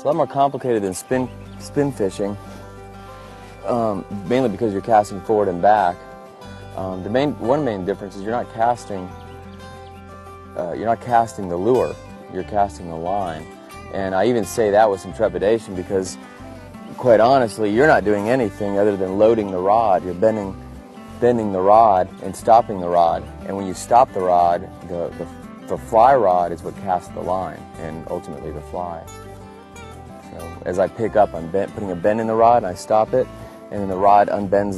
It's a lot more complicated than spin fishing, mainly because you're casting forward and back. One main difference is you're not casting the lure, you're casting the line. And I even say that with some trepidation because, quite honestly, you're not doing anything other than loading the rod. You're bending the rod and stopping the rod. And when you stop the rod, the fly rod is what casts the line and ultimately the fly. So as I pick up, I'm putting a bend in the rod and I stop it, and then the rod unbends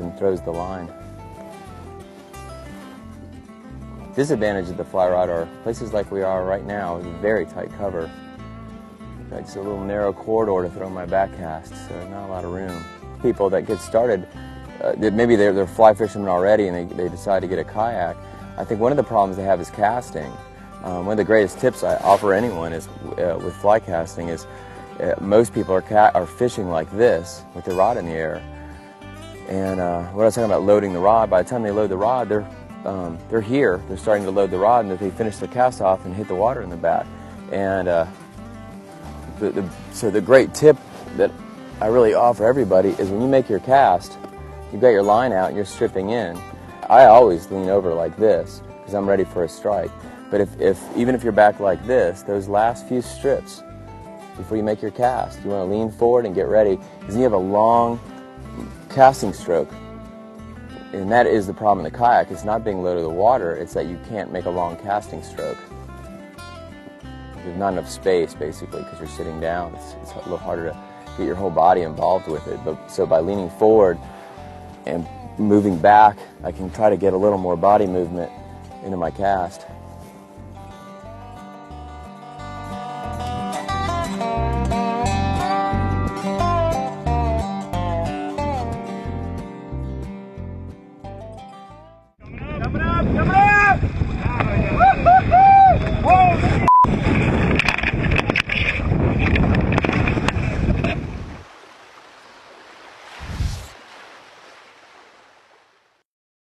and throws the line. Disadvantage of the fly rod are places like we are right now, with a very tight cover. It's a little narrow corridor to throw my back cast, so not a lot of room. People that get started, maybe they're fly fishermen already and they decide to get a kayak. I think one of the problems they have is casting. One of the greatest tips I offer anyone is with fly casting is most people are fishing like this with their rod in the air. And when I was talking about loading the rod, by the time they load the rod, they're here. They're starting to load the rod, and they finish the cast off and hit the water in the back. And so the great tip that I really offer everybody is when you make your cast, you've got your line out and you're stripping in. I always lean over like this because I'm ready for a strike. But even if you're back like this, those last few strips before you make your cast, you want to lean forward and get ready because you have a long casting stroke. And that is the problem in the kayak. It's not being low to the water, it's that you can't make a long casting stroke. There's not enough space, basically, because you're sitting down. It's a little harder to get your whole body involved with it. So by leaning forward and moving back, I can try to get a little more body movement into my cast. Coming up! Coming up!